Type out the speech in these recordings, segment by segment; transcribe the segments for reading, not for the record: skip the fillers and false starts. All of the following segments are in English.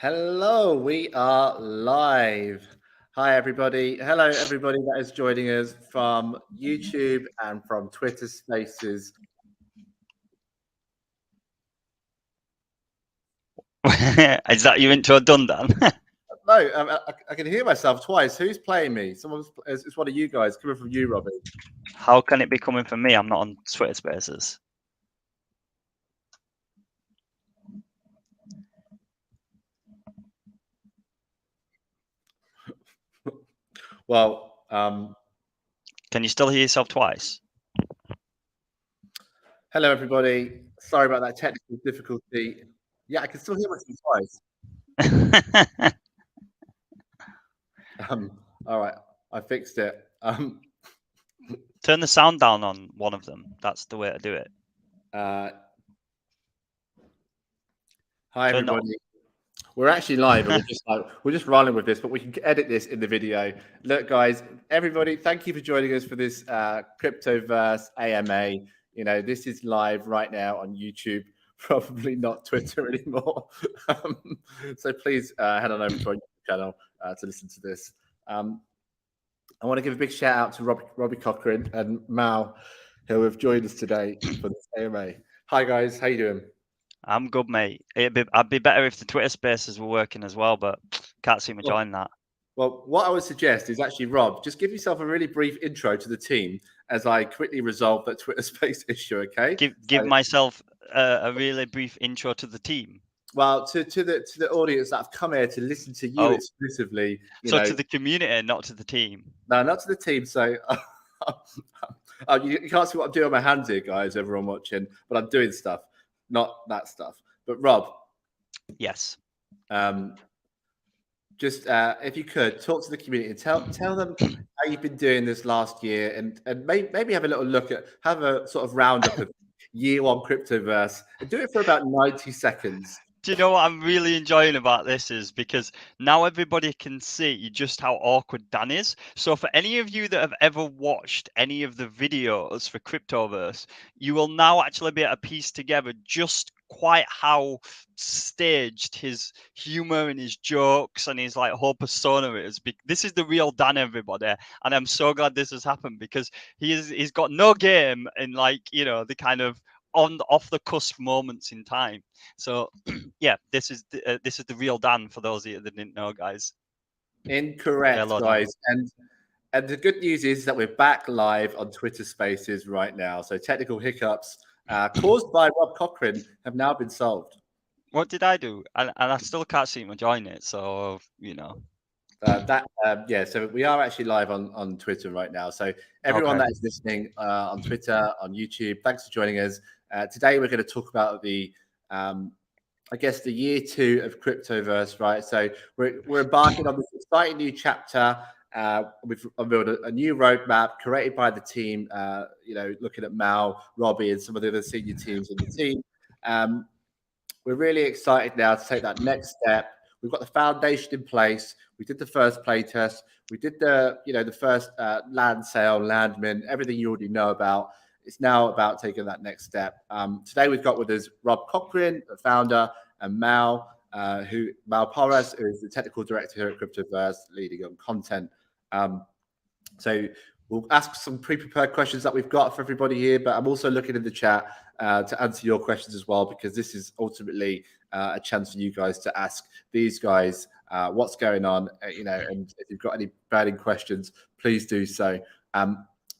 Hello, we are live. Hi, everybody. Hello, everybody that is joining us from YouTube and from Twitter Spaces. Is that your intro done, Dan? No, I can hear myself twice. Who's playing me? It's one of you guys coming from you, Robbie. How can it be coming from me? I'm not on Twitter Spaces. Well, can you still hear yourself twice? Hello, everybody. Sorry about that technical difficulty. Yeah, I can still hear myself twice. All right, I fixed it. Turn the sound down on one of them. That's the way to do it. Hi, everybody. We're actually live, and we're just running with this, but we can edit this in the video. Look, guys, everybody, thank you for joining us for this Cryptoverse AMA. You know, this is live right now on YouTube, probably not Twitter anymore. So please head on over to our YouTube channel to listen to this. I want to give a big shout out to Robbie Cochran and Mal, who have joined us today for this AMA. Hi, guys. How you doing? I'm good, mate. I'd be better if the Twitter Spaces were working as well, but can't seem to join that. Well, what I would suggest is actually, Rob, just give yourself a really brief intro to the team as I quickly resolve that Twitter Space issue, okay? Give myself a really brief intro to the team. Well, to the audience that have come here to listen to you exclusively. To the community, not to the team. No, not to the team. So you can't see what I'm doing on my hands here, guys, everyone watching, but I'm doing stuff, not that stuff. But Rob. Yes. Just if you could talk to the community and tell them how you've been doing this last year, and maybe have a little look at, have a sort of roundup of year one Cryptoverse, and do it for about 90 seconds. Do you know what I'm really enjoying about this is because now everybody can see just how awkward Dan is. So for any of you that have ever watched any of the videos for Cryptoverse, you will now actually be able to piece together just quite how staged his humor and his jokes and his like whole persona is. This is the real Dan, everybody, and I'm so glad this has happened because he's got no game in, like, you know, the kind of off the cusp moments in time. So yeah, this is the real Dan for those of you that didn't know, guys. Incorrect. Hello, guys. And the good news is that we're back live on Twitter Spaces right now. So technical hiccups caused by Rob Cochran have now been solved. What did I do? And I still can't seem to join it. So, you know. Yeah, so we are actually live on Twitter right now. So everyone that is listening on Twitter, on YouTube, thanks for joining us. Today we're going to talk about the I guess the year 2 of Cryptoverse, right? So we're embarking on this exciting new chapter. We've built a new roadmap created by the team, you know, looking at Mal, Robbie, and some of the other senior teams in the team. We're really excited now to take that next step. We've got the foundation in place. We did the first playtest. We did the first land sale, landmin, everything you already know about. It's now about taking that next step. Today we've got with us Rob Cochran, the founder, and Mal Porras, who is the technical director here at Cryptoverse, leading on content. So we'll ask some pre-prepared questions that we've got for everybody here, but I'm also looking in the chat to answer your questions as well, because this is ultimately a chance for you guys to ask these guys what's going on, you know, and if you've got any burning questions, please do so.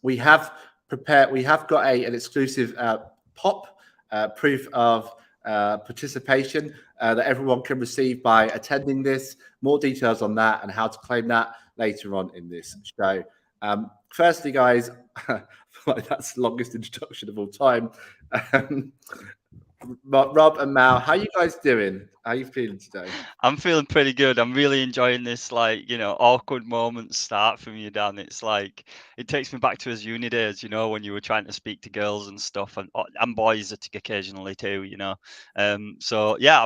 We have got an exclusive POP proof of participation that everyone can receive by attending this. More details on that and how to claim that later on in this show. Firstly, guys, I feel like that's the longest introduction of all time. Rob and Mal, how are you guys doing? How are you feeling today? I'm feeling pretty good. I'm really enjoying this, like, you know, awkward moment start from you, Dan. It's like, it takes me back to his uni days, you know, when you were trying to speak to girls and stuff, and boys occasionally too, you know. So yeah,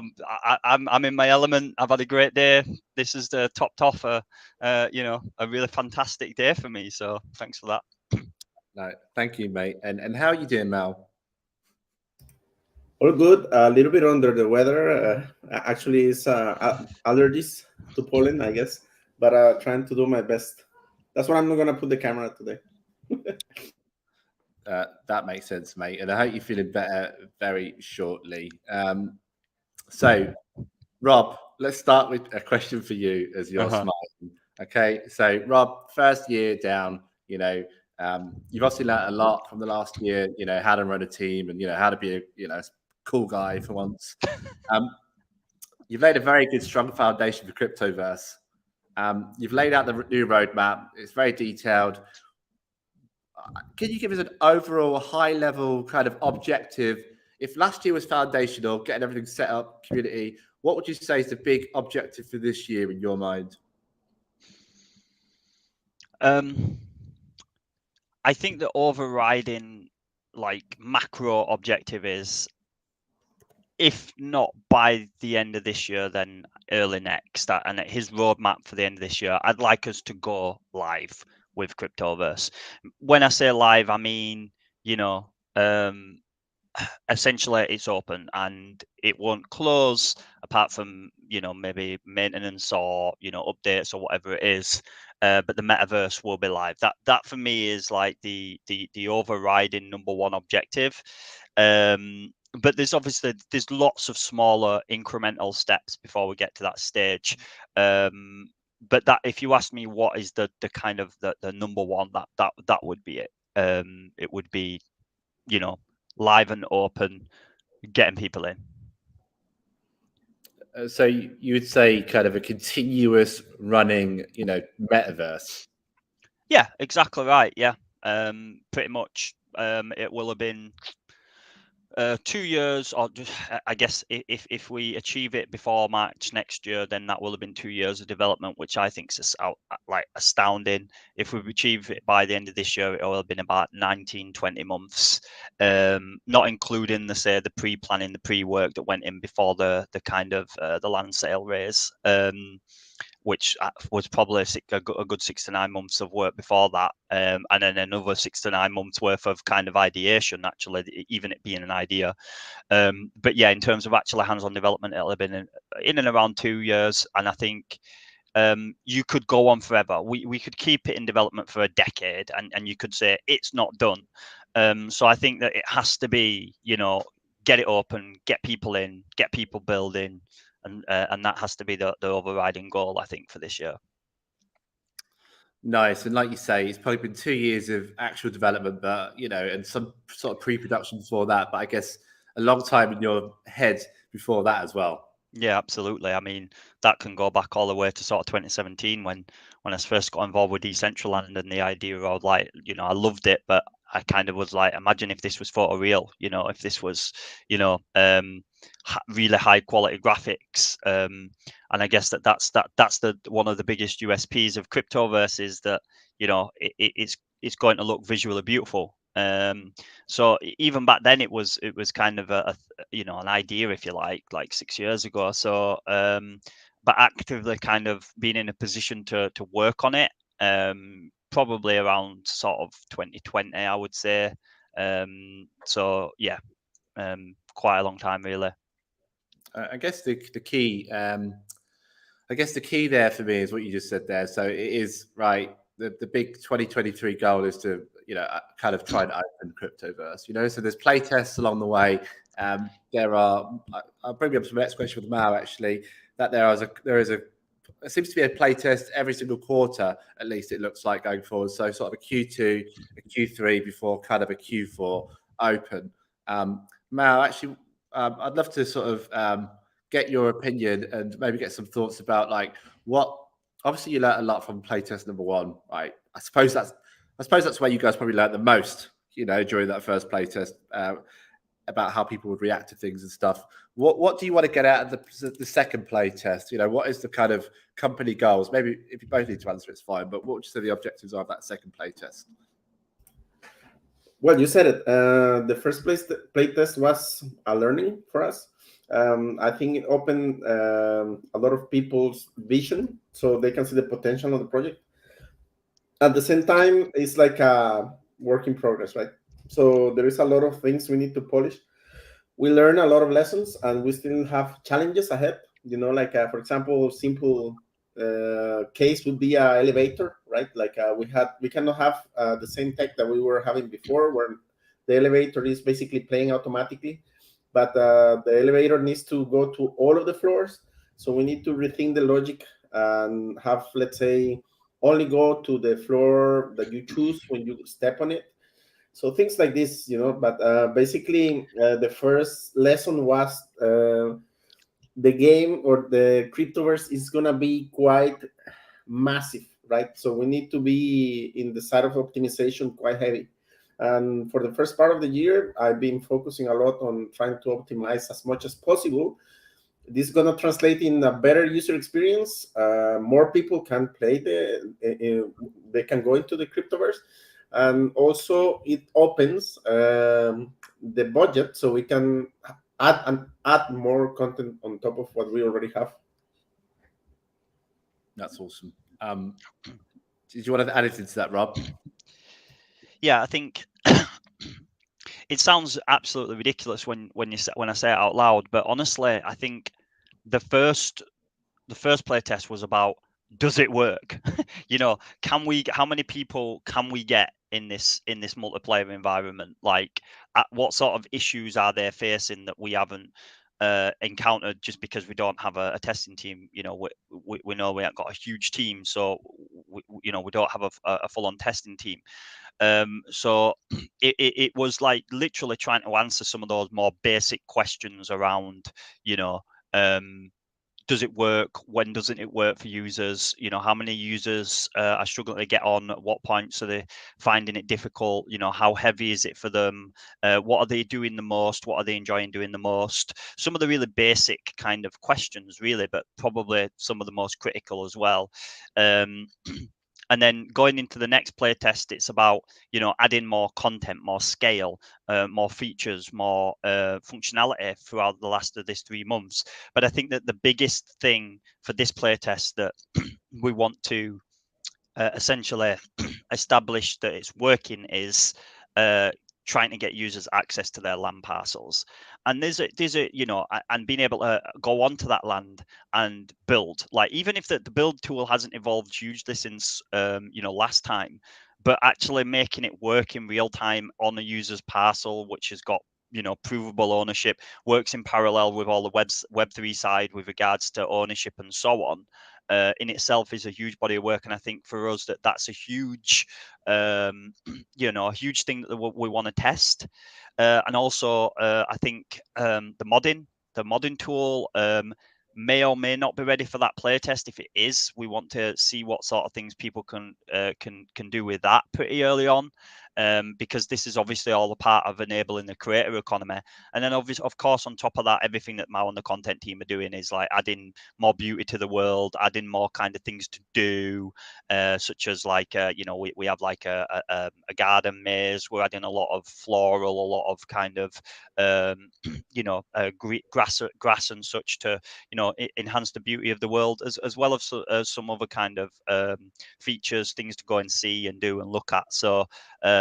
I'm in my element. I've had a great day. This is the topped off you know, a really fantastic day for me. So thanks for that. No, thank you, mate. And how are you doing, Mal? All good. A little bit under the weather. Actually, it's allergies to pollen, I guess. But trying to do my best. That's why I'm not gonna put the camera today. That makes sense, mate. And I hope you're feeling better very shortly. So, Rob, let's start with a question for you as you're Uh-huh. smiling. Okay. So, Rob, first year down, you've obviously learned a lot from the last year, how to run a team and, how to be a, cool guy for once. Um, you've laid a very good, strong foundation for Cryptoverse. You've laid out the new roadmap. It's very detailed. Can you give us an overall high level kind of objective? If last year was foundational, getting everything set up, community, what would you say is the big objective for this year in your mind? I think the overriding macro objective is, if not by the end of this year, then early next. And his roadmap for the end of this year, I'd like us to go live with Cryptoverse. When I say live, I mean, essentially it's open and it won't close apart from maybe maintenance or updates or whatever it is, but the metaverse will be live. That for me is like the overriding number one objective. But there's lots of smaller incremental steps before we get to that stage. But that, if you ask me what is the kind of the number one, that would be it. It would be live and open, getting people in. So you would say kind of a continuous running, metaverse. Yeah, exactly right. Yeah, pretty much. It will have been 2 years, or I guess if we achieve it before March next year, then that will have been 2 years of development, which I think is like astounding. If we achieve it by the end of this year, it will have been about 19, 20 months, not including the pre-planning, the pre-work that went in before the kind of the land sale raise. Which was probably a good 6 to 9 months of work before that, and then another 6 to 9 months worth of kind of ideation, actually, even it being an idea. But yeah, in terms of actual hands-on development, it'll have been in and around 2 years, and I think you could go on forever. We could keep it in development for a decade, and you could say it's not done. So I think that it has to be, get it open, get people in, get people building, and that has to be the overriding goal, I think, for this year. Nice. And like you say, it's probably been 2 years of actual development, but and some sort of pre-production before that. But I guess a long time in your head before that as well. Yeah, absolutely. I mean, that can go back all the way to sort of 2017 when I first got involved with Decentraland, and the idea of I loved it, but I kind of was like, imagine if this was photo real, if this was, really high quality graphics. And I guess that's the one of the biggest USPs of Cryptoverse is that, it's going to look visually beautiful. So even back then it was kind of an idea, if you like 6 years ago. So but actively kind of being in a position to work on it, probably around sort of 2020, I would say. So yeah, quite a long time, really. I guess the key, I guess the key there for me is what you just said there. So it is right. The big 2023 goal is to kind of try and open Cryptoverse. So there's play tests along the way. There are. I'll bring you up to the next question with Mao, actually. That there seems to be a play test every single quarter, at least it looks like, going forward. So sort of a Q2, a Q3 before kind of a Q4 open. Mao, actually, I'd love to sort of get your opinion and maybe get some thoughts about what. Obviously, you learned a lot from playtest number one, right? I suppose that's where you guys probably learned the most, during that first playtest, about how people would react to things and stuff. What do you want to get out of the second playtest? What is the kind of company goals? Maybe if you both need to answer, it's fine. But what would you say the objectives are of that second playtest? Well, you said it. The first playtest was a learning for us. I think it opened a lot of people's vision, so they can see the potential of the project. At the same time, it's like a work in progress, right? So there is a lot of things we need to polish. we learn a lot of lessons, and we still have challenges ahead. Like for example, simple case would be a elevator, right? Like we cannot have the same tech that we were having before, where the elevator is basically playing automatically, but the elevator needs to go to all of the floors. So we need to rethink the logic and have, let's say, only go to the floor that you choose when you step on it. So things like this, but basically the first lesson was the game, or the Cryptoverse, is going to be quite massive, right? So we need to be in the side of optimization quite heavy. And for the first part of the year, I've been focusing a lot on trying to optimize as much as possible. This is going to translate in a better user experience. More people can play they can go into the Cryptoverse. And also it opens the budget, so we can add more content on top of what we already have. That's awesome. Did you want to add anything to that, Rob? Yeah, I think it sounds absolutely ridiculous when I say it out loud, but honestly, I think the first play test was about, does it work? How many people can we get in this multiplayer environment? Like, what sort of issues are they facing that we haven't encountered just because we don't have a testing team? We know we haven't got a huge team, so we don't have a full-on testing team. So it was like literally trying to answer some of those more basic questions around, does it work? When doesn't it work for users? How many users are struggling to get on? At what points are they finding it difficult? How heavy is it for them? What are they doing the most? What are they enjoying doing the most? Some of the really basic kind of questions, really, but probably some of the most critical as well. And then going into the next play test, it's about adding more content, more scale, more features, more functionality throughout the last of this 3 months. But I think that the biggest thing for this play test that we want to essentially establish that it's working is trying to get users access to their land parcels. And there's a and being able to go onto that land and build, like, even if the build tool hasn't evolved hugely since last time, but actually making it work in real time on a user's parcel, which has got provable ownership, works in parallel with all the Web3 side with regards to ownership and so on, in itself is a huge body of work. And I think for us that's a huge a huge thing that we want to test. And also I think the modding tool may or may not be ready for that playtest. If it is, we want to see what sort of things people can do with that pretty early on, because this is obviously all a part of enabling the creator economy. And then obviously, of course, on top of that, everything that Mao and the content team are doing is like adding more beauty to the world, adding more kind of things to do, such as like we have like a garden maze. We're adding a lot of floral, a lot of kind of grass and such to enhance the beauty of the world, as well as some other kind of features, things to go and see and do and look at. So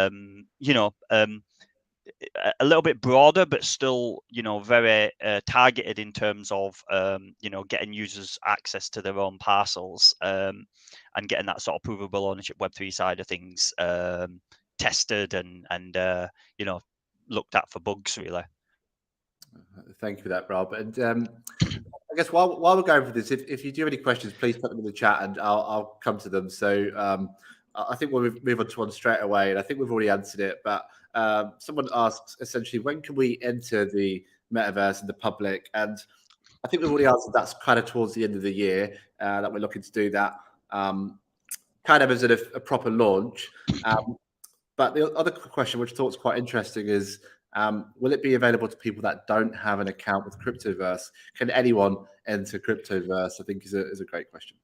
a little bit broader, but still very targeted in terms of getting users access to their own parcels, and getting that sort of provable ownership Web3 side of things tested and looked at for bugs, really. Thank you for that, Rob. And I guess while we're going for this, if you do have any questions, please put them in the chat and I'll come to them. So I think we'll move on to one straight away, and I think we've already answered it. But someone asks essentially, when can we enter the metaverse in the public? And I think we've already answered that's kind of towards the end of the year that we're looking to do that, kind of as a proper launch. But the other question, which I thought was quite interesting, is will it be available to people that don't have an account with Cryptoverse? Can anyone enter Cryptoverse? I think is a great question.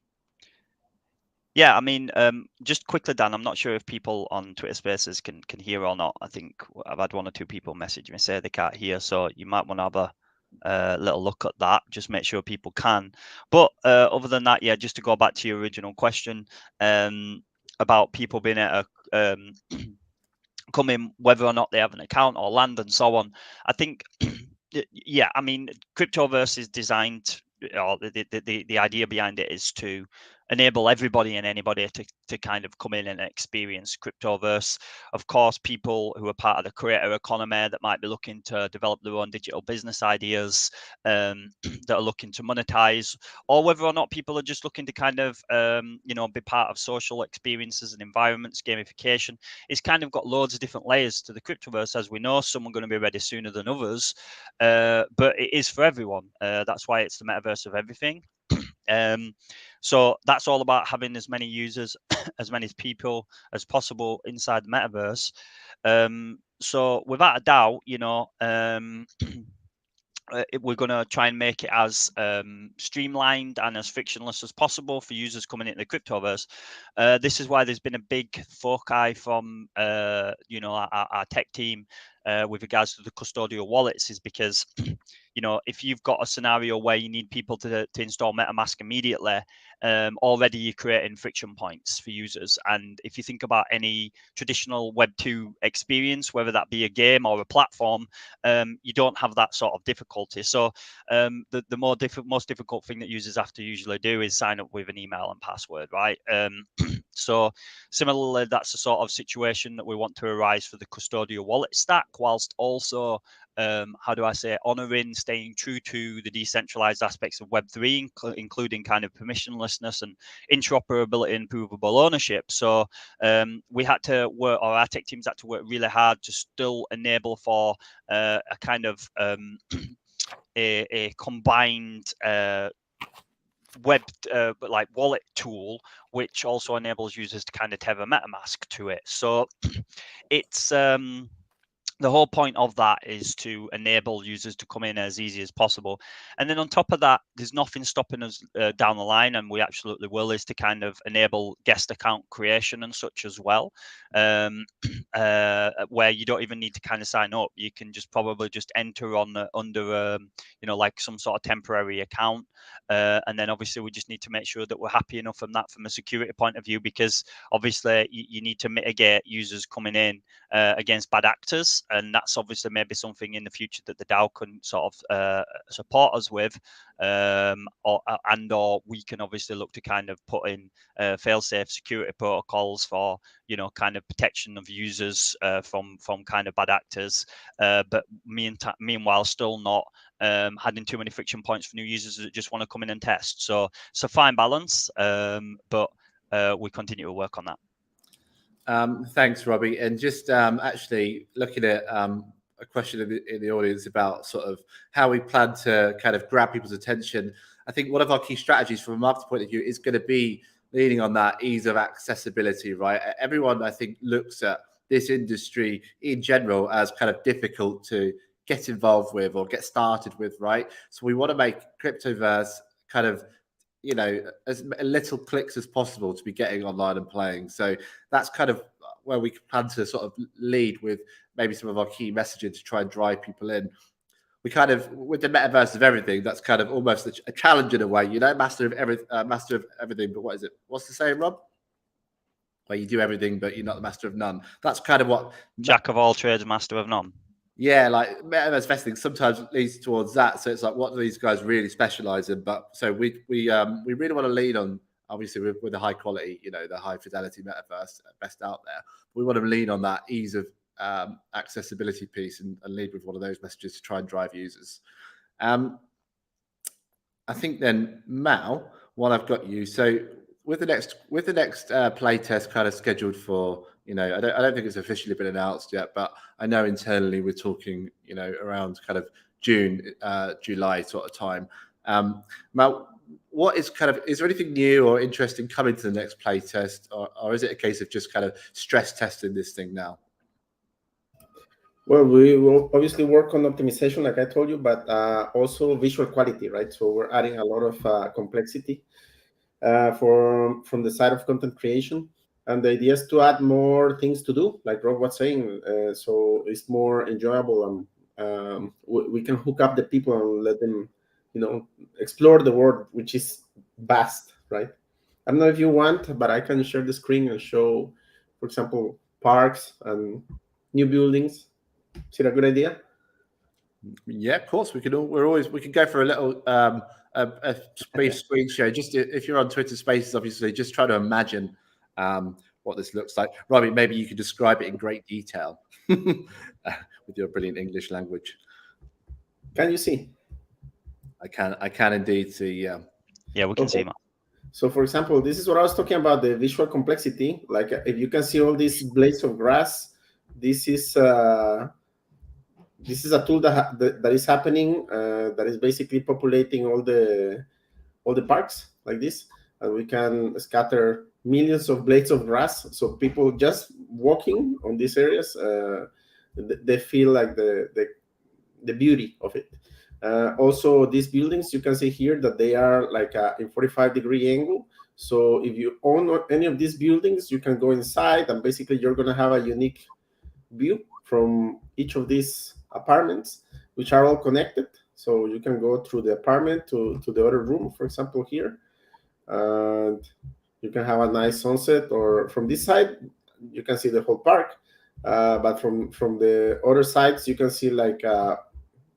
Yeah, I mean, just quickly, Dan, I'm not sure if people on Twitter Spaces can hear or not. I think I've had 1 or 2 people message me say they can't hear, so you might want to have a little look at that. Just make sure people can. But other than that, yeah, just to go back to your original question about people being able to come in, whether or not they have an account or land and so on. I think Yeah, I mean, Cryptoverse is designed, or the idea behind it is to enable everybody and anybody to kind of come in and experience Cryptoverse. Of course, people who are part of the creator economy that might be looking to develop their own digital business ideas, that are looking to monetize, or whether or not people are just looking to kind of, be part of social experiences and environments, gamification. It's kind of got loads of different layers to the Cryptoverse, as we know. Some are going to be ready sooner than others. But it is for everyone. That's why it's the metaverse of everything. So that's all about having as many users, as many people as possible inside the metaverse. So without a doubt, we're going to try and make it as streamlined and as frictionless as possible for users coming into the Cryptoverse. This is why there's been a big foci from our tech team with regards to the custodial wallets, is because if you've got a scenario where you need people to install MetaMask immediately, already you're creating friction points for users. And if you think about any traditional Web 2 experience, whether that be a game or a platform, you don't have that sort of difficulty. So the most difficult thing that users have to usually do is sign up with an email and password, right? So similarly, that's the sort of situation that we want to arise for the custodial wallet stack, whilst also honoring, staying true to the decentralized aspects of Web3, including kind of permissionlessness and interoperability and provable ownership. So we had to work, or our tech teams had to work really hard to still enable for a kind of a combined web like wallet tool, which also enables users to kind of tether MetaMask to it. So it's the whole point of that is to enable users to come in as easy as possible. And then on top of that, there's nothing stopping us down the line, and we absolutely will, is to kind of enable guest account creation and such as well, where you don't even need to kind of sign up. You can just probably just enter on under like some sort of temporary account, and then obviously we just need to make sure that we're happy enough from that from a security point of view, because obviously you need to mitigate users coming in against bad actors, and that's obviously maybe something in the future that the DAO can sort of support us with, or we can obviously look to kind of put in fail-safe security protocols for kind of protection of users from kind of bad actors, but meanwhile still not having too many friction points for new users that just want to come in and test. So it's a fine balance, but we continue to work on that. Thanks, Robbie. And just actually looking at a question in the audience about sort of how we plan to kind of grab people's attention. I think one of our key strategies from a marketing point of view is going to be leaning on that ease of accessibility, right? Everyone, I think, looks at this industry in general as kind of difficult to get involved with or get started with, right? So we want to make Cryptoverse kind of as little clicks as possible to be getting online and playing. So that's kind of where we plan to sort of lead with maybe some of our key messaging to try and drive people in. We kind of, with the metaverse of everything, that's kind of almost a challenge in a way, master of everything. But what is it? What's the saying, Rob? Where you do everything, but you're not the master of none. That's kind of what Jack of all trades, master of none. Yeah, like metaverse vesting sometimes leads towards that. So it's like, what do these guys really specialize in? But so we really want to lean on, obviously, with the high quality, the high fidelity metaverse best out there. We want to lean on that ease of accessibility piece and lead with one of those messages to try and drive users. I think then, Mal, while I've got you, so with the next play test kind of scheduled for, I don't think it's officially been announced yet, but I know internally we're talking, around kind of June, July sort of time. Mal, is there anything new or interesting coming to the next play test, or is it a case of just kind of stress testing this thing now? Well, we will obviously work on optimization, like I told you, but also visual quality, right? So we're adding a lot of complexity from the side of content creation. And the idea is to add more things to do, like Rob was saying, so it's more enjoyable, and we can hook up the people and let them, explore the world, which is vast, right? I don't know if you want, but I can share the screen and show, for example, parks and new buildings. Is it a good idea? Yeah, of course. We can go for a little a brief screen share. Just if you're on Twitter Spaces, obviously, just try to imagine what this looks like. Robbie, maybe you could describe it in great detail with your brilliant English language. Can you see? I can indeed see. Yeah. Yeah, we can see, Okay. Matt. So, for example, this is what I was talking about, the visual complexity. Like, if you can see all these blades of grass, this is a tool that is happening, that is basically populating all the parks like this, and we can scatter millions of blades of grass. So people just walking on these areas, they feel like the beauty of it. Also, these buildings, you can see here that they are like in 45-degree angle. So if you own any of these buildings, you can go inside, and basically you're going to have a unique view from each of these apartments, which are all connected. So you can go through the apartment to the other room, for example, here, and you can have a nice sunset. Or from this side, you can see the whole park. But from the other sides, you can see like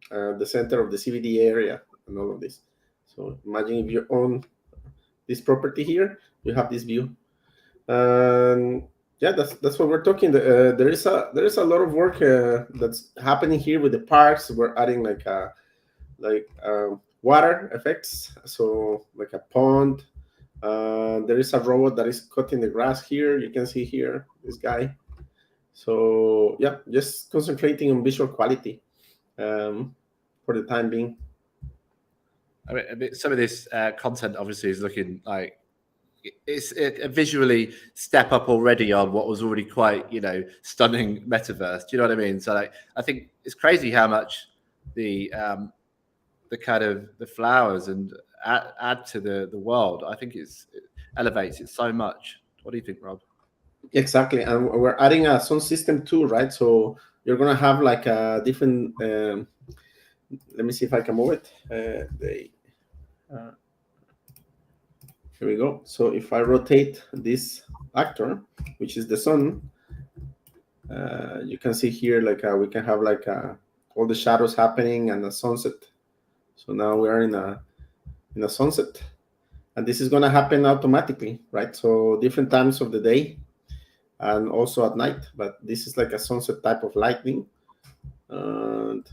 the center of the CBD area and all of this. So imagine if you own this property here, you have this view. And yeah, that's what we're talking. There is a lot of work that's happening here with the parks. We're adding like water effects, so like a pond. There is a robot that is cutting the grass here. You can see here this guy. So yeah, just concentrating on visual quality for the time being. I mean, some of this content obviously is looking like it's a visually step up already on what was already quite stunning metaverse. Do you know what I mean? So like, I think it's crazy how much the kind of the flowers and add to the world. I think it elevates it so much. What do you think, Rob? Exactly, and we're adding a sound system too, right? So you're gonna have like a different. Let me see if I can move it. Here we go. So if I rotate this actor, which is the sun, you can see here like we can have like all the shadows happening and the sunset. So now we are in a sunset, and this is going to happen automatically, right? So different times of the day and also at night, but this is like a sunset type of lightning. And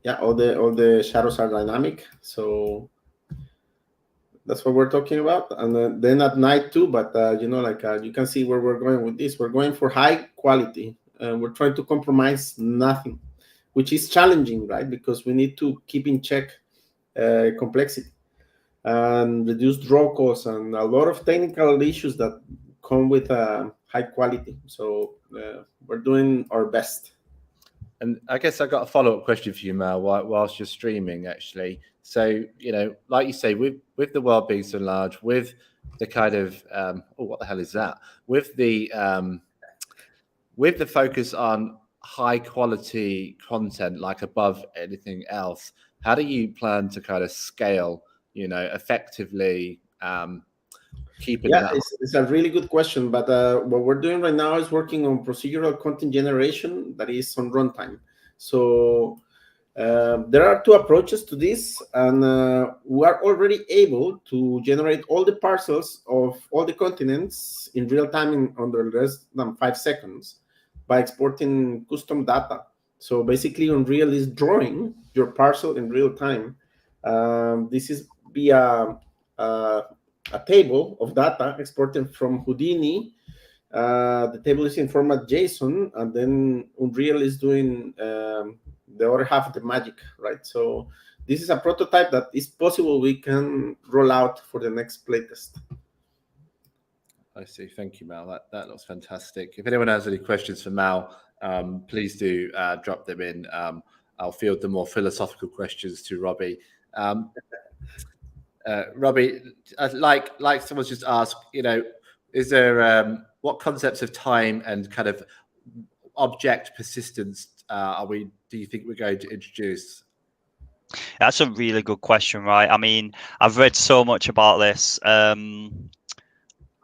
yeah, all the shadows are dynamic. So that's what we're talking about. And then at night too, but you can see where we're going with this. We're going for high quality, and we're trying to compromise nothing, which is challenging, right? Because we need to keep in check complexity and reduce draw costs and a lot of technical issues that come with high quality. So we're doing our best. And I guess I got a follow-up question for you, Mel, whilst you're streaming, actually. So, like you say, with the world being so large, with the kind of what the hell is that? With the focus on high quality content, like above anything else, how do you plan to kind of scale, effectively, keeping that? It's a really good question, but what we're doing right now is working on procedural content generation that is on runtime. So there are two approaches to this, and we are already able to generate all the parcels of all the continents in real time in under less than 5 seconds by exporting custom data. So basically, Unreal is drawing your parcel in real time. This is via a table of data exported from Houdini. The table is in format JSON, and then Unreal is doing the other half of the magic, right? So this is a prototype that is possible we can roll out for the next playtest. I see. Thank you, Mal. That looks fantastic. If anyone has any questions for Mal, please do drop them in. I'll field the more philosophical questions to Robbie. Robbie, like someone's just asked, is there what concepts of time and kind of object persistence do you think we're going to introduce? That's a really good question, right? I mean, I've read so much about this.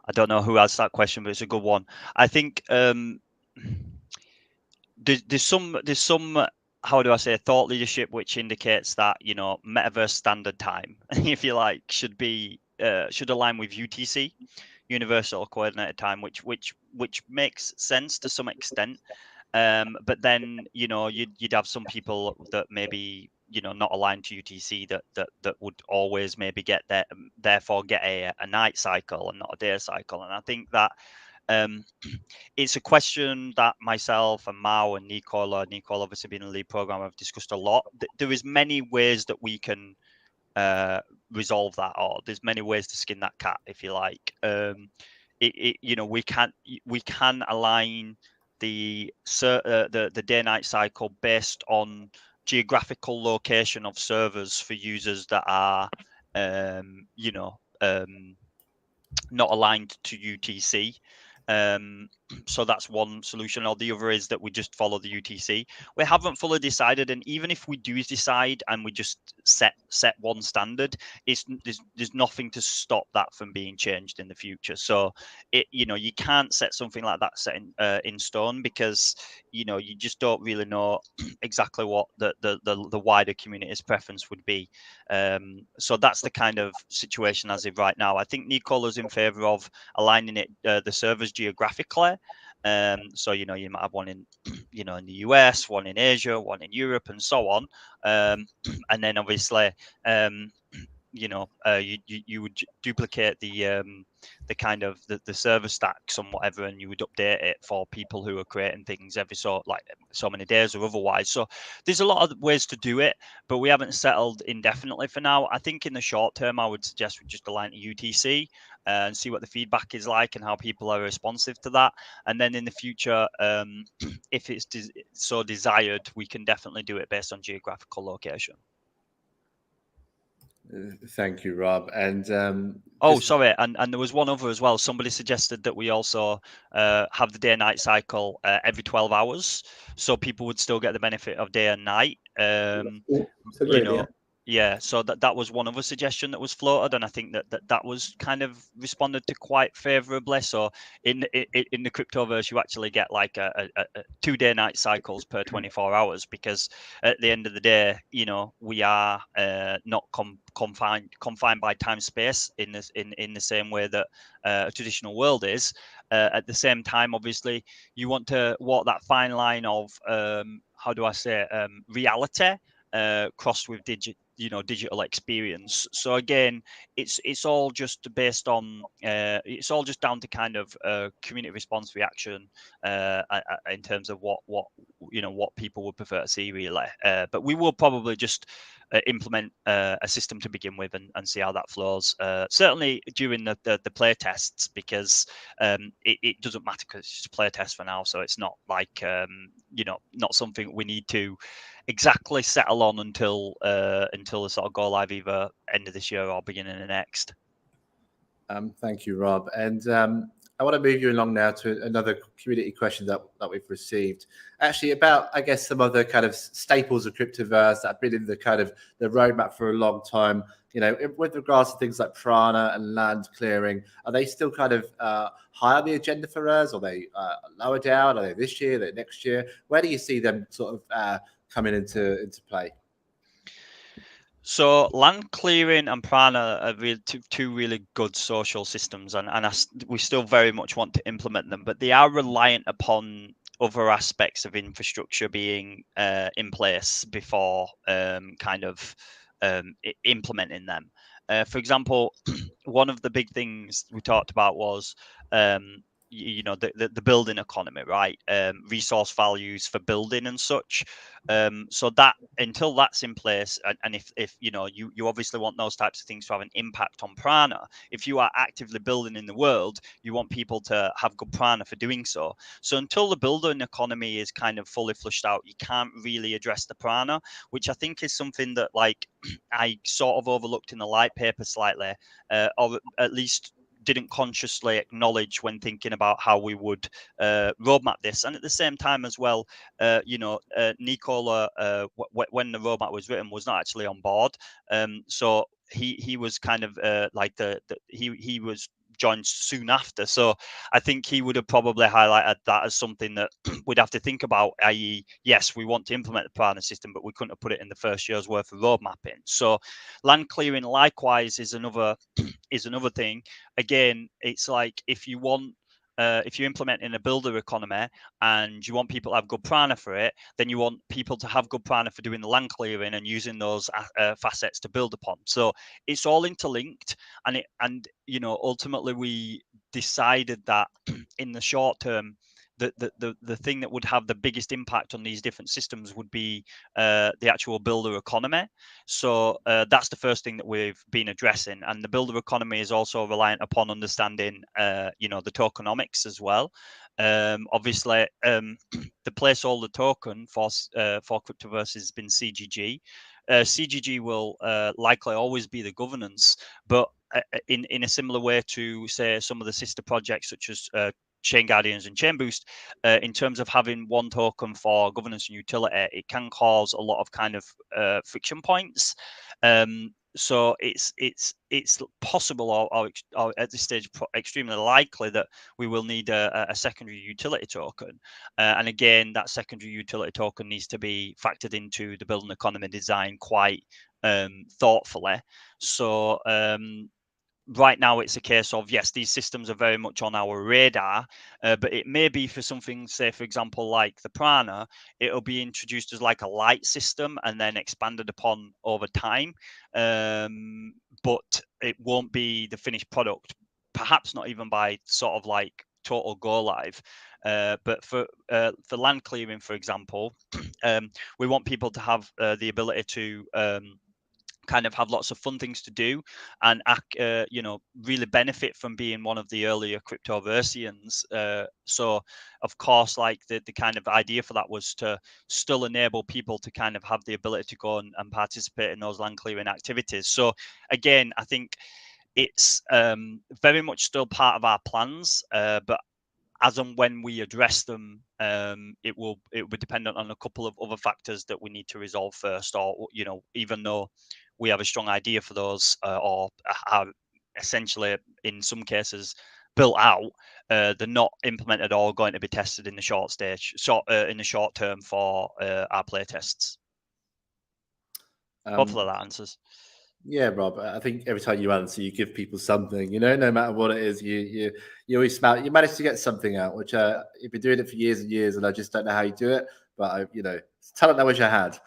I don't know who asked that question, but it's a good one. I think there's some how do I say, thought leadership, which indicates that, you know, metaverse standard time, if you like, should align with UTC, Universal Coordinated Time, which makes sense to some extent. But then, you know, you'd have some people that maybe, you know, not aligned to UTC that would always maybe get there, therefore get a night cycle and not a day cycle. And I think that it's a question that myself and Mao and Nicole obviously being a lead programmer, have discussed a lot. There is many ways that we can resolve that, or there's many ways to skin that cat, if you like. You know, we can align the day night cycle based on geographical location of servers for users that are you know, not aligned to UTC. So that's one solution, or the other is that we just follow the UTC. We haven't fully decided, and even if we do decide and we just set one standard, there's nothing to stop that from being changed in the future. So you know, you can't set something like that set in stone, because you know, you just don't really know exactly what the wider community's preference would be. So that's the kind of situation as of right now. I think Nicola's in favor of aligning it, the servers geographically. So, you know, you might have one in, you know, in the US, one in Asia, one in Europe, and so on. And then obviously, you know, you would duplicate the kind of the server stacks and whatever, and you would update it for people who are creating things every so many days or otherwise. So there's a lot of ways to do it, but we haven't settled indefinitely for now. I think in the short term, I would suggest we just align to UTC and see what the feedback is like and how people are responsive to that. And then in the future, if it's so desired, we can definitely do it based on geographical location. Thank you, Rob. And sorry, and there was one other as well. Somebody suggested that we also have the day-night cycle every 12 hours, so people would still get the benefit of day and night. You know, yeah. So that was one other suggestion that was floated, and I think that was kind of responded to quite favourably. So in the Cryptoverse, you actually get like a 2 day-night cycles per 24 hours, because at the end of the day, you know, we are not confined by time space in the same way that a traditional world is. At the same time, obviously, you want to walk that fine line of how do I say, reality crossed with digital experience. So again, it's all just based on it's all just down to kind of community response reaction in terms of what you know, what people would prefer to see, really. But we will probably just implement a system to begin with and see how that flows. Certainly during the play tests, because it doesn't matter, because it's just a play test for now. So it's not like you know, not something we need to exactly settle on until the sort of go live either end of this year or beginning of next. Thank you, Rob. And I want to move you along now to another community question that we've received, actually about, I guess, some other kind of staples of Cryptoverse that have been in the kind of the roadmap for a long time. You know, with regards to things like Prana and land clearing, are they still kind of high on the agenda for us? Are they lower down? Are they this year? Are they next year? Where do you see them sort of coming into play? So land clearing and Prana are really two really good social systems, and we still very much want to implement them, but they are reliant upon other aspects of infrastructure being in place before kind of implementing them. For example, one of the big things we talked about was you know, the building economy, right? Resource values for building and such. So that, until that's in place, and if you know, you obviously want those types of things to have an impact on Prana. If you are actively building in the world, you want people to have good Prana for doing so. So until the building economy is kind of fully flushed out, you can't really address the Prana, which I think is something that, like, I sort of overlooked in the light paper slightly, or at least didn't consciously acknowledge when thinking about how we would roadmap this. And at the same time as well, you know, Nicola, when the roadmap was written, was not actually on board. So he was kind of like he was joined soon after. So I think he would have probably highlighted that as something that we'd have to think about, i.e., yes, we want to implement the Piranha system, but we couldn't have put it in the first year's worth of road mapping. So land clearing likewise is another thing. Again, it's like if you're implementing a builder economy and you want people to have good prana for it, then you want people to have good prana for doing the land clearing and using those facets to build upon. So it's all interlinked, and ultimately we decided that in the short term, the thing that would have the biggest impact on these different systems would be the actual builder economy. So that's the first thing that we've been addressing, and the builder economy is also reliant upon understanding the tokenomics as well. Obviously, the placeholder token for Cryptoverse has been CGG. CGG will likely always be the governance, but in a similar way to, say, some of the sister projects such as Chain Guardians and Chain Boost, in terms of having one token for governance and utility, it can cause a lot of kind of friction points. So it's possible, or at this stage extremely likely, that we will need a secondary utility token, and again, that secondary utility token needs to be factored into the building economy design quite thoughtfully. So right now it's a case of, yes, these systems are very much on our radar, but it may be for something, say, for example, like the Prana, it'll be introduced as like a light system and then expanded upon over time, but it won't be the finished product, perhaps not even by sort of like total go live. But for land clearing, for example, we want people to have the ability to kind of have lots of fun things to do and really benefit from being one of the earlier Cryptoversians. So of course, like the kind of idea for that was to still enable people to kind of have the ability to go and participate in those land clearing activities. So again, I think it's very much still part of our plans, but as and when we address them, it will be dependent on a couple of other factors that we need to resolve first, or even though we have a strong idea for those, or are essentially in some cases built out, they're not implemented or going to be tested in the in the short term for our play tests. Hopefully that answers. Yeah, Rob. I think every time you answer, you give people something. No matter what it is, you always smile. You manage to get something out, which you've been doing it for years and years, and I just don't know how you do it. But it's talent I wish I had.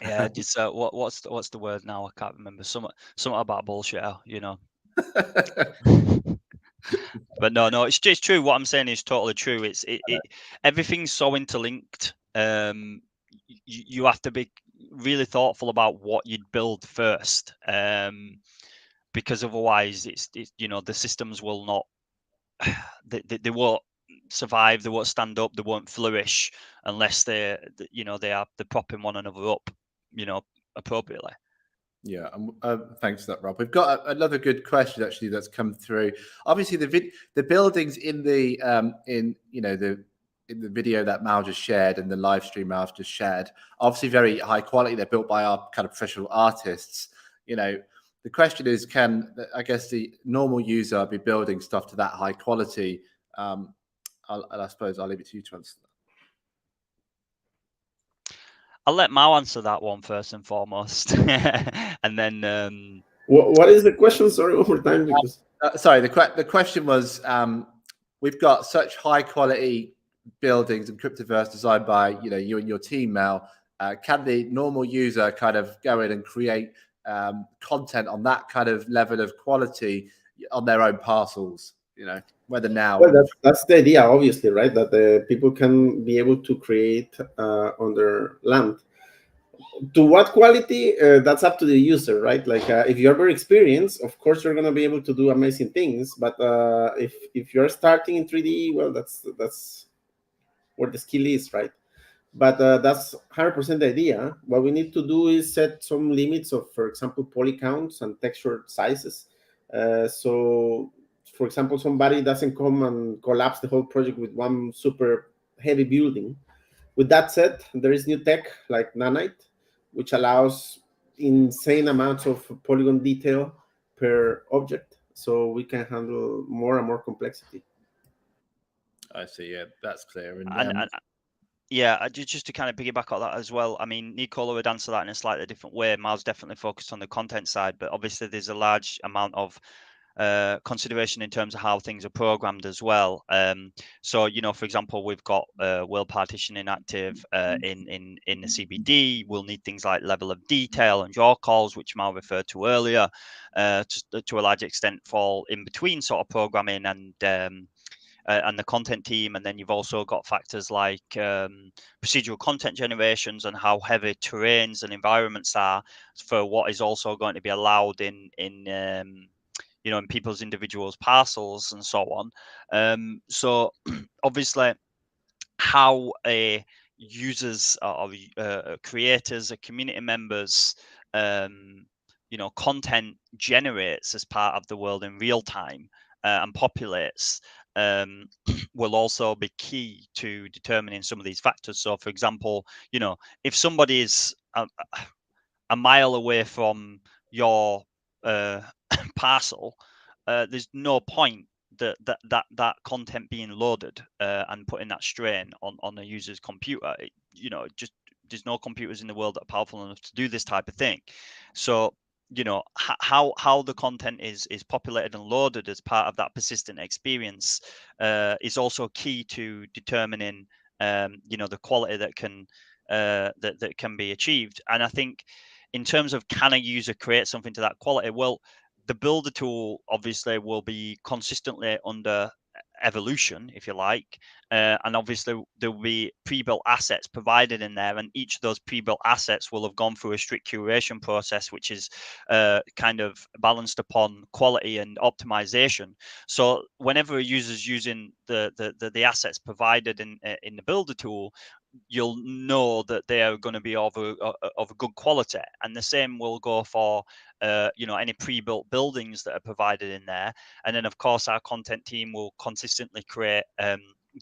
Yeah, just what's the word now? I can't remember. Something about bullshit. But no, it's true. What I'm saying is totally true. It's everything's so interlinked. You have to be really thoughtful about what you'd build first, because otherwise it's the systems will not they won't survive, they won't stand up, they won't flourish unless they're propping one another up appropriately. Yeah, thanks for that, Rob. We've got another good question actually that's come through. Obviously, the buildings in the in the video that Mal just shared and the live stream Mal just shared, obviously very high quality. They're built by our kind of professional artists. The question is, can I guess the normal user be building stuff to that high quality? I suppose I'll leave it to you to answer that. I'll let Mal answer that one first and foremost, and then. What is the question? Sorry, one more time. Because sorry, the question was, we've got such high quality buildings and Cryptoverse designed by you and your team, Mal. Can the normal user kind of go in and create content on that kind of level of quality on their own parcels? Whether now. Well, that's the idea, obviously, right? That the people can be able to create on their land. To what quality? That's up to the user, right? Like if you're very experienced, of course you're going to be able to do amazing things. But if you're starting in 3D, well, that's where the skill is, right? But that's 100% the idea. What we need to do is set some limits of, for example, poly counts and texture sizes. So, for example, somebody doesn't come and collapse the whole project with one super heavy building. With that said, there is new tech like Nanite, which allows insane amounts of polygon detail per object. so we can handle more and more complexity. I see. Yeah, that's clear. And yeah, just to kind of piggyback on that as well. I mean, Nicola would answer that in a slightly different way. Miles definitely focused on the content side, but obviously there's a large amount of consideration in terms of how things are programmed as well. So, for example, we've got world partitioning active in the CBD. We'll need things like level of detail and draw calls, which Mal referred to earlier, to a large extent fall in between sort of programming and the content team. And then you've also got factors like procedural content generations and how heavy terrains and environments are for what is also going to be allowed in people's individuals parcels and so on. So obviously how users or creators or community members content generates as part of the world in real time and populates will also be key to determining some of these factors. So for example, if somebody is a mile away from your parcel, there's no point that content being loaded and putting that strain on a user's computer. Just there's no computers in the world that are powerful enough to do this type of thing. So how the content is populated and loaded as part of that persistent experience is also key to determining the quality that can be achieved. And I think in terms of can a user create something to that quality, well, the builder tool obviously will be consistently under evolution, if you like, and obviously there will be pre-built assets provided in there, and each of those pre-built assets will have gone through a strict curation process, which is kind of balanced upon quality and optimization. So whenever a user is using the assets provided in the builder tool, you'll know that they are going to be of a good quality, and the same will go for any pre-built buildings that are provided in there. And then of course our content team will consistently create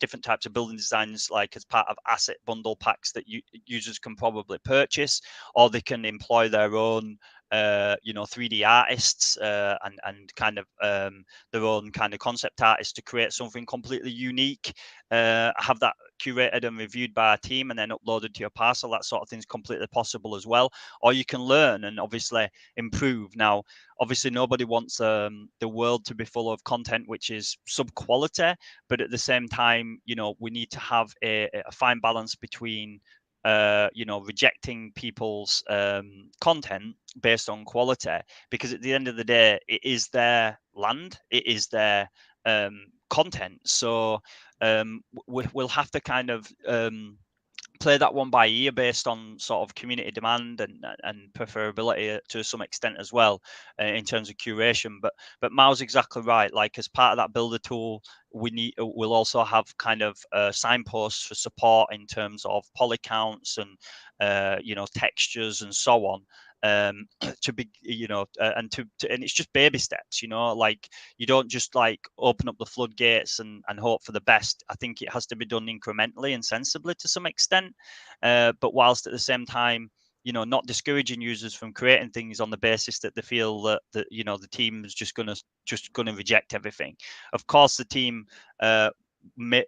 different types of building designs, like as part of asset bundle packs that users can probably purchase, or they can employ their own 3D artists and kind of their own kind of concept artists to create something completely unique, have that curated and reviewed by a team and then uploaded to your parcel. That sort of thing is completely possible as well. Or you can learn and obviously improve. Now, obviously nobody wants the world to be full of content which is sub-quality, but at the same time, we need to have a fine balance between rejecting people's content based on quality, because at the end of the day, it is their land, it is their content. So we'll have to kind of play that one by ear based on sort of community demand and preferability to some extent as well, in terms of curation. But Mao's exactly right. Like as part of that builder tool, we'll also have kind of signposts for support in terms of poly counts and textures and so on. To be and it's just baby steps, like you don't just like open up the floodgates and hope for the best. I think it has to be done incrementally and sensibly to some extent, but whilst at the same time not discouraging users from creating things on the basis that they feel that the team is just gonna reject everything. Of course the team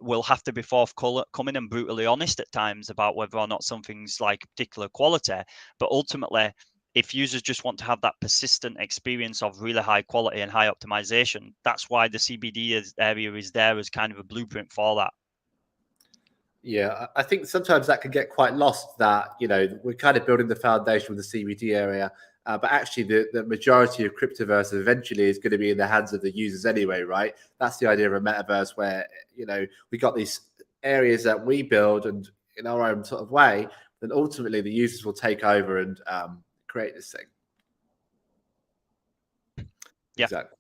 will have to be forthcoming and brutally honest at times about whether or not something's like particular quality, but ultimately if users just want to have that persistent experience of really high quality and high optimization, that's why the CBD area is there as kind of a blueprint for that. Yeah, I think sometimes that can get quite lost, that, we're kind of building the foundation with the CBD area, but actually the majority of Cryptoverse eventually is going to be in the hands of the users anyway, right? That's the idea of a metaverse where, we got these areas that we build and in our own sort of way, then ultimately the users will take over and create this thing. Yeah. Exactly.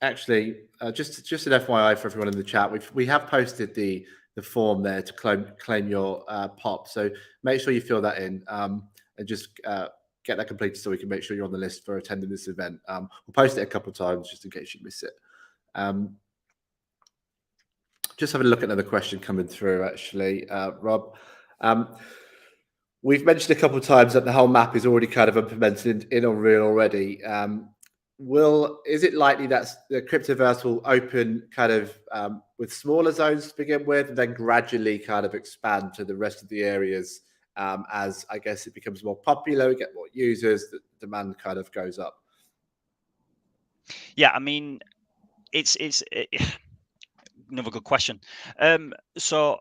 Actually, just an FYI for everyone in the chat, we have posted the form there to claim your pop. So make sure you fill that in and just get that completed so we can make sure you're on the list for attending this event. We'll post it a couple of times just in case you miss it. Just having a look at another question coming through, actually, Rob. We've mentioned a couple of times that the whole map is already kind of implemented in Unreal already. is it likely that the Cryptoverse will open kind of with smaller zones to begin with, and then gradually kind of expand to the rest of the areas as I guess it becomes more popular, we get more users, the demand kind of goes up? Yeah, I mean, it's another good question. So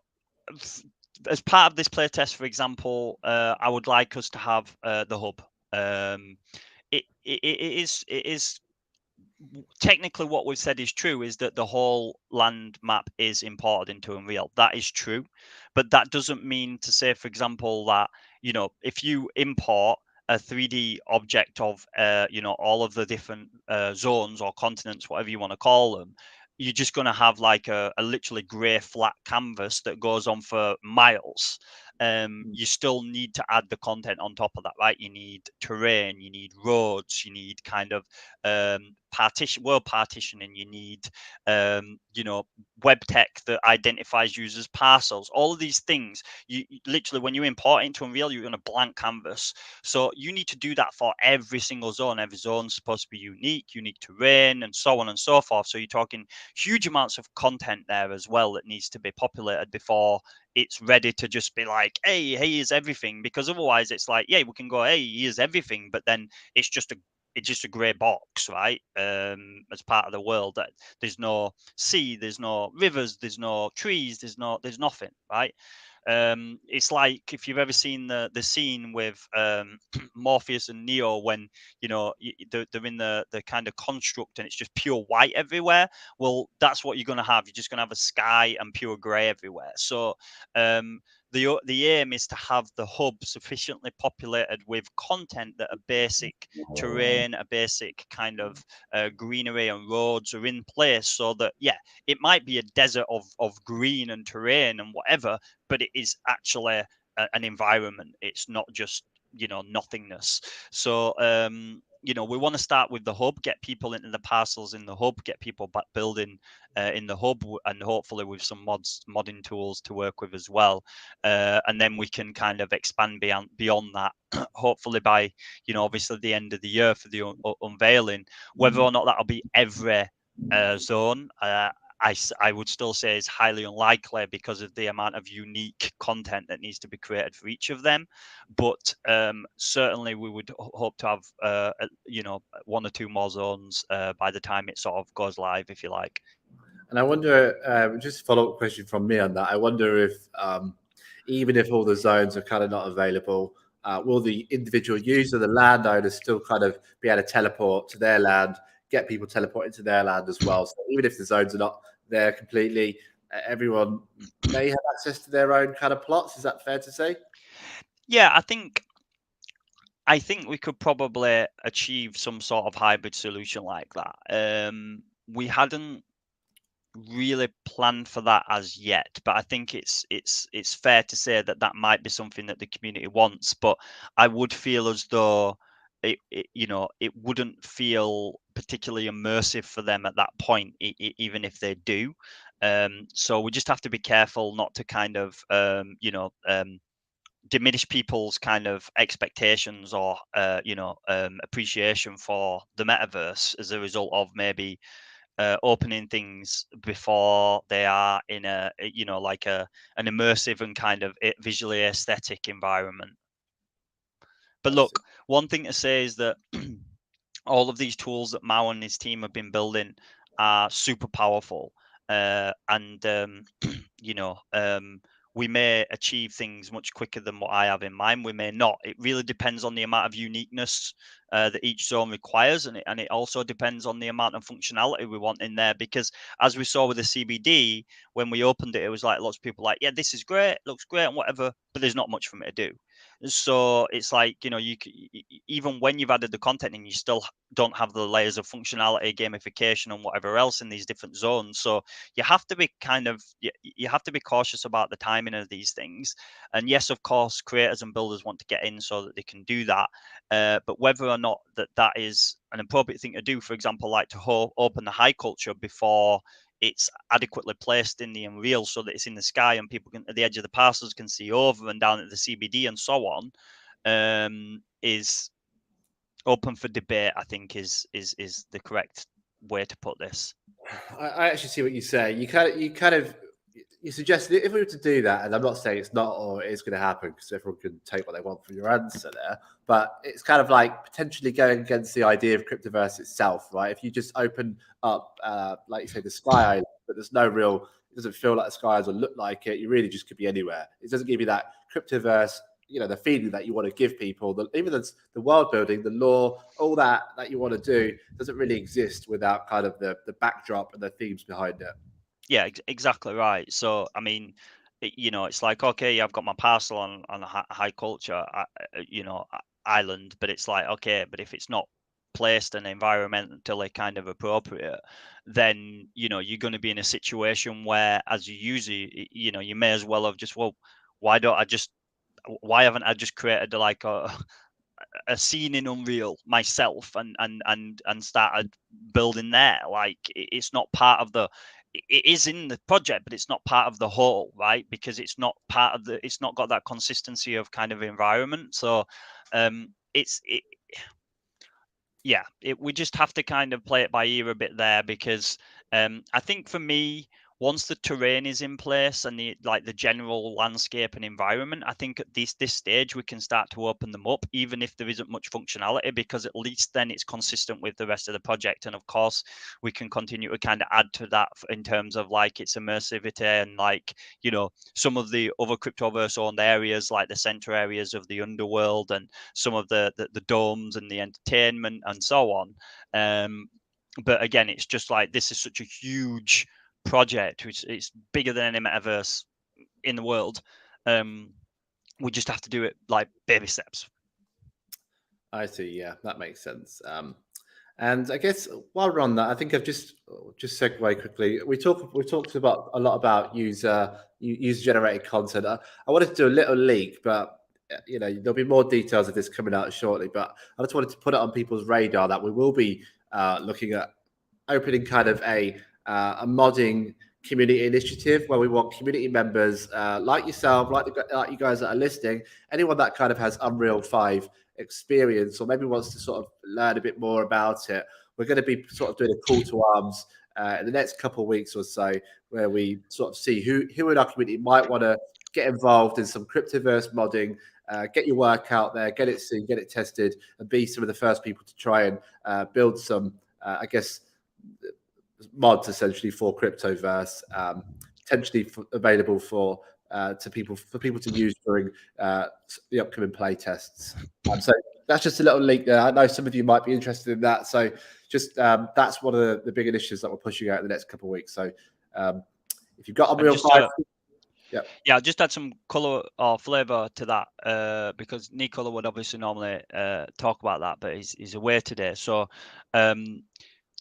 as part of this playtest, for example, I would like us to have the hub. It is technically what we've said is true, is that the whole land map is imported into Unreal. That is true, but that doesn't mean to say, for example, that if you import a 3D object of all of the different zones or continents, whatever you want to call them, you're just going to have like a literally grey flat canvas that goes on for miles. You still need to add the content on top of that, right? You need terrain, you need roads, you need kind of world partitioning, you need web tech that identifies users parcels. All of these things, you literally, when you import it into Unreal, you're on a blank canvas. So you need to do that for every single zone. Every zone's supposed to be unique terrain, and so on and so forth. So you're talking huge amounts of content there as well that needs to be populated before it's ready to just be like, hey, here's everything. Because otherwise it's like, yeah, we can go, hey, here's everything, but then it's just a grey box, right? As part of the world, that there's no sea, there's no rivers, there's no trees, there's nothing, right? It's like if you've ever seen the scene with Morpheus and Neo when they're in the kind of construct and it's just pure white everywhere. Well, that's what you're going to have. You're just going to have a sky and pure grey everywhere. So the aim is to have the hub sufficiently populated with content that a basic terrain, a basic kind of greenery and roads are in place, so that it might be a desert of green and terrain and whatever, but it is actually an environment. It's not just nothingness. So we want to start with the hub, get people into the parcels in the hub, get people back building in the hub, and hopefully with some modding tools to work with as well, and then we can kind of expand beyond that hopefully by obviously the end of the year for the unveiling. Whether or not that'll be every zone, I would still say is highly unlikely because of the amount of unique content that needs to be created for each of them. But certainly we would hope to have one or two more zones by the time it sort of goes live, if you like. And I wonder, just a follow-up question from me on that. I wonder if even if all the zones are kind of not available, will the individual user, the landowner, still kind of be able to teleport to their land, get people teleported to their land as well? So even if the zones are not there completely, everyone may have access to their own kind of plots. Is that fair to say? Yeah, I think we could probably achieve some sort of hybrid solution like that. We hadn't really planned for that as yet, but I think it's fair to say that might be something that the community wants. But I would feel as though it wouldn't feel particularly immersive for them at that point, even if they do. So we just have to be careful not to kind of diminish people's kind of expectations or appreciation for the metaverse as a result of maybe opening things before they are in an immersive and kind of visually aesthetic environment. But look, one thing to say is that all of these tools that Mao and his team have been building are super powerful, and we may achieve things much quicker than what I have in mind. We may not. It really depends on the amount of uniqueness that each zone requires, and it also depends on the amount of functionality we want in there. Because as we saw with the CBD, when we opened it, it was like lots of people like, yeah, this is great, looks great, and whatever, but there's not much for me to do. So it's like even when you've added the content and you still don't have the layers of functionality, gamification, and whatever else in these different zones. So you have to be you have to be cautious about the timing of these things. And yes, of course, creators and builders want to get in so that they can do that. But whether or not that is an appropriate thing to do, for example, like to open the high culture before it's adequately placed in the Unreal so that it's in the sky and people can at the edge of the parcels can see over and down at the CBD and so on, is open for debate, I think is the correct way to put this. I actually see what you say. You suggest that if we were to do that, and I'm not saying it's not or it is going to happen because everyone can take what they want from your answer there, but it's kind of like potentially going against the idea of Cryptoverse itself, right? If you just open up, like you say, the Sky Island, but there's no real, it doesn't feel like the Sky Island or look like it. You really just could be anywhere. It doesn't give you that Cryptoverse, the feeling that you want to give people, even the world building, the lore, all that you want to do doesn't really exist without kind of the backdrop and the themes behind it. Yeah, exactly right. So, I mean, it's like, okay, I've got my parcel on a high culture, island, but it's like, okay, but if it's not placed and environmentally kind of appropriate, then, you're going to be in a situation where, as a user, you may as well have just, well, why haven't I just created like a scene in Unreal myself and started building there? Like, it's not part of the, it is in the project, but it's not part of the whole, right? Because it's not part of it's not got that consistency of kind of environment. So we just have to kind of play it by ear a bit there, because I think for me, once the terrain is in place and the general landscape and environment, I think at this stage we can start to open them up, even if there isn't much functionality, because at least then it's consistent with the rest of the project. And of course, we can continue to kind of add to that in terms of like its immersivity and some of the other Cryptoverse owned areas, like the center areas of the underworld and some of the domes and the entertainment and so on. But again, it's just like, this is such a huge project, which it's bigger than any metaverse in the world. We just have to do it like baby steps. I see. Yeah, that makes sense. And I guess while we're on that, I think I've just segue quickly. We talked about a lot about user generated content. I wanted to do a little leak, but there'll be more details of this coming out shortly. But I just wanted to put it on people's radar that we will be looking at opening kind of a modding community initiative where we want community members like yourself, like you guys that are listening, anyone that kind of has Unreal 5 experience or maybe wants to sort of learn a bit more about it. We're going to be sort of doing a call to arms in the next couple of weeks or so, where we sort of see who in our community might want to get involved in some Cryptoverse modding. Get your work out there, get it seen, get it tested, and be some of the first people to try and build some, I guess, mods essentially for Cryptoverse, potentially available for people to use during the upcoming play tests. So that's just a little link there. I know some of you might be interested in that. So just that's one of the big initiatives that we're pushing out in the next couple of weeks. So if you've got Unreal 5, yeah, just add some color or flavor to that, because Nicola would obviously normally talk about that, but he's away today. So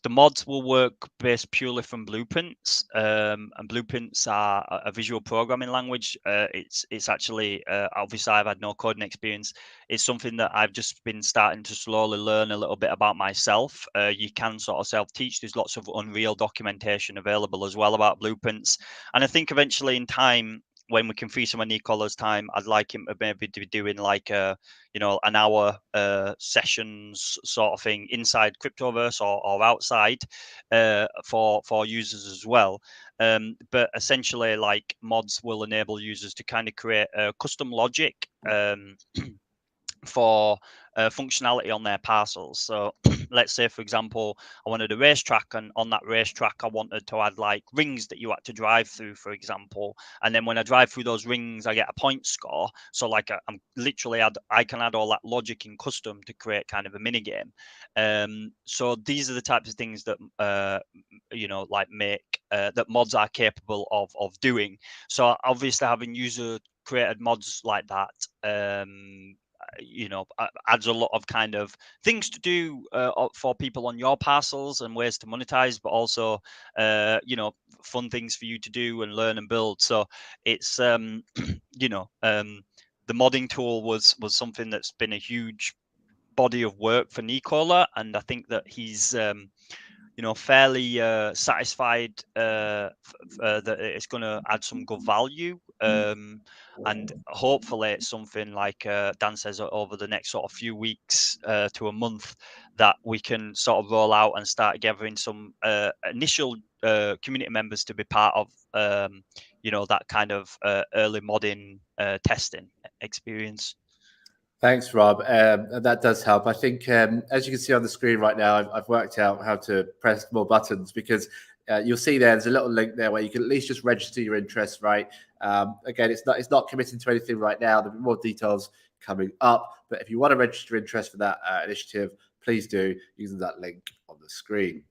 the mods will work based purely from blueprints, and blueprints are a visual programming language. It's actually, obviously I've had no coding experience. It's something that I've just been starting to slowly learn a little bit about myself. You can sort of self-teach. There's lots of Unreal documentation available as well about blueprints. And I think eventually in time, when we can free some of Nicola's time, I'd like him to maybe be doing like an hour sessions sort of thing inside Cryptoverse or outside for users as well. But essentially, like, mods will enable users to kind of create custom logic for functionality on their parcels. So let's say, for example, I wanted a racetrack, and on that racetrack I wanted to add like rings that you had to drive through, for example, and then when I drive through those rings I get a point score. So like I'm literally I can add all that logic in custom to create kind of a mini game. So these are the types of things that make that mods are capable of doing. So obviously having user created mods like that adds a lot of kind of things to do for people on your parcels and ways to monetize, but also fun things for you to do and learn and build. So it's the modding tool was something that's been a huge body of work for Nicola, and I think that he's fairly satisfied that it's going to add some good value And hopefully it's something like Dan says, over the next sort of few weeks to a month, that we can sort of roll out and start gathering some initial community members to be part of, that kind of early modding testing experience. Thanks, Rob. That does help. I think, as you can see on the screen right now, I've worked out how to press more buttons, because you'll see there's a little link there where you can at least just register your interest, right? Again, it's not committing to anything right now. There'll be more details coming up. But if you want to register interest for that initiative, please do, using that link on the screen.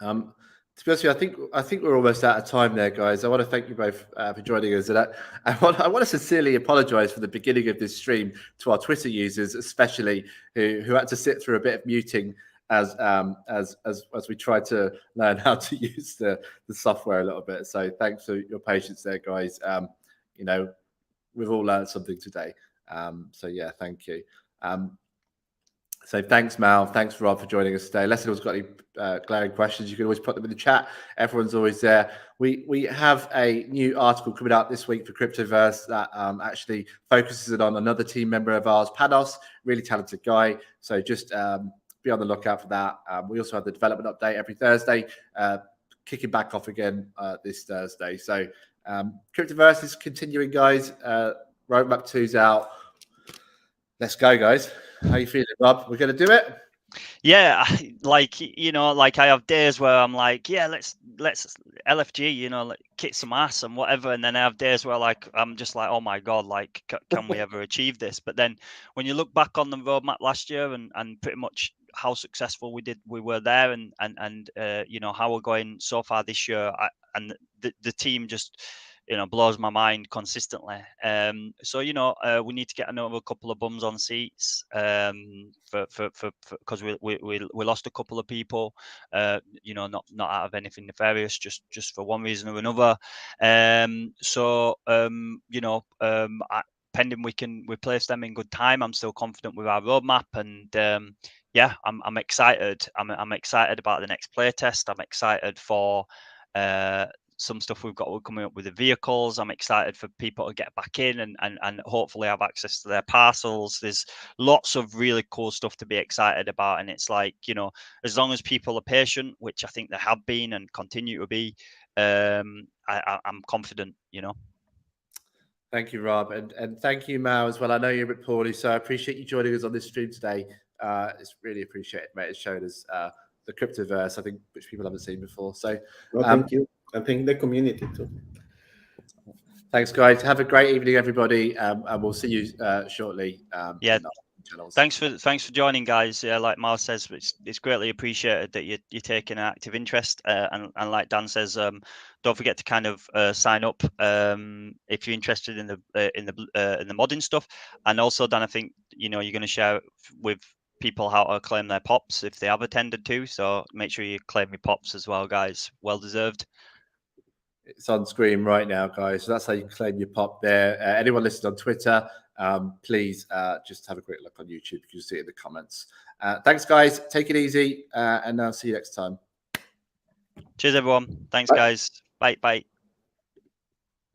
To be honest with you, I think we're almost out of time there, guys. I want to thank you both for joining us. And I want to sincerely apologise for the beginning of this stream to our Twitter users, especially who had to sit through a bit of muting as we tried to learn how to use the software a little bit. So thanks for your patience there, guys. We've all learned something today. So yeah, thank you. So thanks, Mal. Thanks, Rob, for joining us today. Unless anyone's got any glaring questions, you can always put them in the chat. Everyone's always there. We have a new article coming out this week for Cryptoverse that actually focuses on another team member of ours, Panos, really talented guy. So just be on the lookout for that. We also have the development update every Thursday, kicking back off again this Thursday. So Cryptoverse is continuing, guys. Roadmap 2's out. Let's go, guys. How you feeling, Rob? We're going to do it? Yeah, like I have days where I'm like, yeah, let's LFG, kick some ass and whatever, and then I have days where I'm just like, oh my god, can we ever achieve this? But then when you look back on the roadmap last year and pretty much how successful we were there, and how we're going so far this year, and the team just blows my mind consistently. So we need to get another couple of bums on seats because we lost a couple of people. Not out of anything nefarious, just for one reason or another. Pending we can replace them in good time, I'm still confident with our roadmap, and yeah, I'm excited. I'm excited about the next playtest. I'm excited for some stuff we're coming up with the vehicles. I'm excited for people to get back in and hopefully have access to their parcels. There's lots of really cool stuff to be excited about, and it's like, as long as people are patient, which I think they have been and continue to be, I'm confident. Thank you, Rob, and thank you, Mal, as well. I know you're a bit poorly, so I appreciate you joining us on this stream today. It's really appreciated, mate. It's showing us the Cryptoverse, I think, which people haven't seen before. So thank you. I think the community too. Thanks, guys. Have a great evening, everybody, and we'll see you shortly. Yeah. Thanks for joining, guys. Yeah, like Miles says, it's greatly appreciated that you're taking an active interest, and like Dan says, don't forget to kind of sign up if you're interested in the modding stuff. And also, Dan, I think you're going to share with people how to claim their pops if they have attended too. So make sure you claim your pops as well, guys. Well deserved. It's on screen right now, guys. So that's how you claim your pop there. Anyone listening on Twitter, please just have a quick look on YouTube. You can see it in the comments. Thanks, guys. Take it easy, and I'll see you next time. Cheers, everyone. Thanks, guys. Bye.